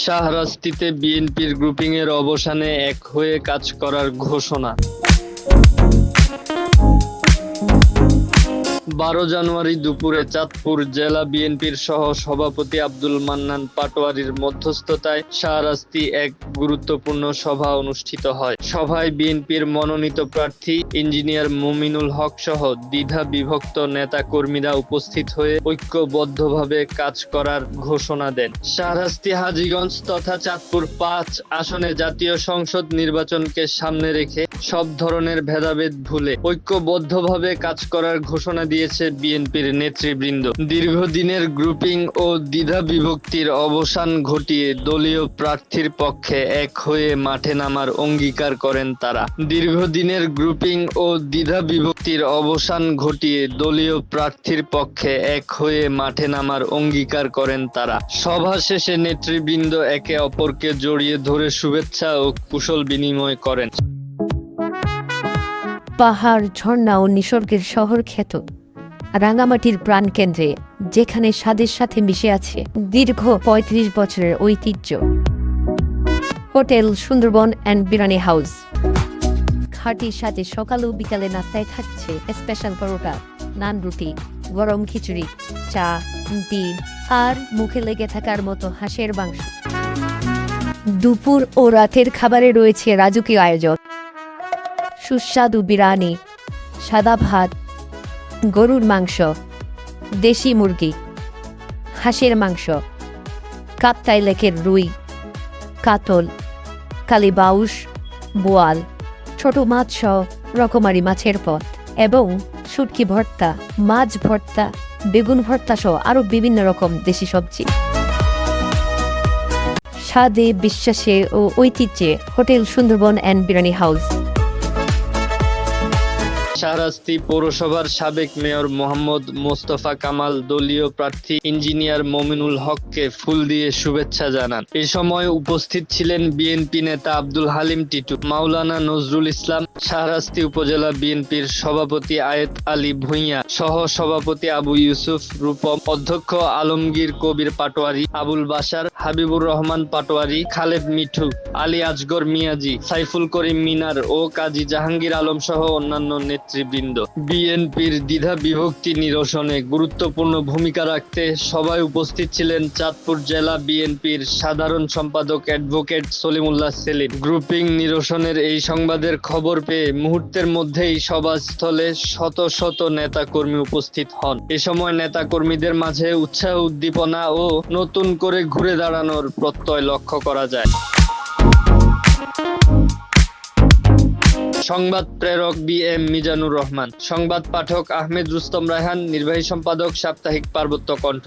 শাহরাস্তিতে বিএনপির গ্রুপিংয়ের অবসানে এক হয়ে কাজ করার ঘোষণা। 12 জানুয়ারি দুপুরে চাঁদপুর জেলা বিএনপির সহ সভাপতি আব্দুল মান্নান পাটোয়ারীর মধ্যস্থতায় শাহরাস্তি এক গুরুত্বপূর্ণ সভা অনুষ্ঠিত হয়। সভায় বিএনপির মনোনীত প্রার্থী ইঞ্জিনিয়ার মুমিনুল হক সহ দ্বিধা বিভক্ত নেতা কর্মীরা উপস্থিত হয়ে ঐক্যবদ্ধভাবে কাজ করার ঘোষণা দেন। শাহরাস্তি, হাজীগঞ্জ তথা চাঁদপুর 5 আসনে জাতীয় সংসদ নির্বাচনকে সামনে রেখে সব ধরনের ভেদাভেদ ভুলে ঐক্যবদ্ধভাবে কাজ করার ঘোষণা দিয়েছে বিএনপির নেতৃবৃন্দ। দীর্ঘদিনের গ্রুপিং ও দ্বিধা বিভক্তির অবসান ঘটিয়ে দলীয় প্রার্থীর পক্ষে এক হয়ে মাঠে নামার অঙ্গীকার করেন তারা। দীর্ঘদিনের গ্রুপিং ও দ্বিধা বিভক্তির অবসান ঘটিয়ে দলীয় প্রার্থীর পক্ষে এক হয়ে মাঠে নামার অঙ্গীকার করেন তারা। সভা শেষে নেতৃবৃন্দ একে অপরকে জড়িয়ে ধরে শুভেচ্ছা ও কুশল বিনিময় করেন। পাহাড়, ঝর্ণা ও নিসর্গের শহর খ্যাত রাঙামাটির প্রাণকেন্দ্রে, যেখানে স্বাদের সাথে মিশে আছে দীর্ঘ ৩৫ বছরের ঐতিহ্য, hotel Sundarban and biryani house. খাঁটির সাথে সকাল ও বিকালে নাস্তায় থাকছে স্পেশাল পরোটা, নান, রুটি, গরম খিচুড়ি, চা, ডিম আর মুখে লেগে থাকার মতো হাঁসের মাংস। দুপুর ও রাতের খাবারে রয়েছে রাজকীয় আয়োজন, সুস্বাদু বিরিয়ানি, সাদা ভাত, গরুর মাংস, দেশি মুরগি, হাঁসের মাংস, কাপ্তাই লেকের রুই, কাতল, কালীবাউস, বোয়াল, ছোট মাছ সহ রকমারি মাছের পদ এবং শুটকি ভর্তা, মাছ ভর্তা, বেগুন ভর্তা সহ আরও বিভিন্ন রকম দেশি সবজি। স্বাদে, বিশ্বাসে ও ঐতিহ্যে hotel Sundarban and biryani house. Shahrasti পৌরসভার সাবেক মেয়র মোহাম্মদ মোস্তফা কামাল দলীয় প্রার্থী ইঞ্জিনিয়ার মুমিনুল হককে ফুল দিয়ে শুভেচ্ছা জানান। এ সময় উপস্থিত ছিলেন বিএনপি নেতা আব্দুল হালিম টিটু, মাওলানা নজরুল ইসলাম, শাহরাস্তি উপজেলা বিএনপির সভাপতি আয়েত আলী ভূঁইয়া, সহ সভাপতি আবু ইউসুফ রূপম, অধ্যক্ষ আলমগীর কবির পাটোয়ারী, আবুল বাশার, হাবিবুর রহমান পাটোয়ারী, খালেদ মিঠু, আলী আজগর মিয়াজি, সাইফুল করিম মিনার ও কাজী জাহাঙ্গীর আলম সহ অন্যান্য নেতৃবৃন্দ। বিএনপির দ্বিধা বিভক্তি নিরসনে গুরুত্বপূর্ণ ভূমিকা রাখতে সভায় উপস্থিত ছিলেন চাঁদপুর জেলা বিএনপির সাধারণ সম্পাদক অ্যাডভোকেট সলিমুল্লাহ সেলিম। গ্রুপিং নিরসনের এই সংবাদের খবর পেয়ে মুহূর্তের মধ্যেই সভাস্থলে শত শত নেতাকর্মী উপস্থিত হন। এ সময় নেতাকর্মীদের মাঝে উৎসাহ, উদ্দীপনা ও নতুন করে ঘুরে দাঁড়ানোর প্রত্যয় লক্ষ্য করা যায়। সংবাদ প্রেরক বি.এম. মিজানুর রহমান, সংবাদ পাঠক আহমেদ রুস্তম রায়হান, নির্বাহী সম্পাদক সাপ্তাহিক পার্বত্য কণ্ঠ।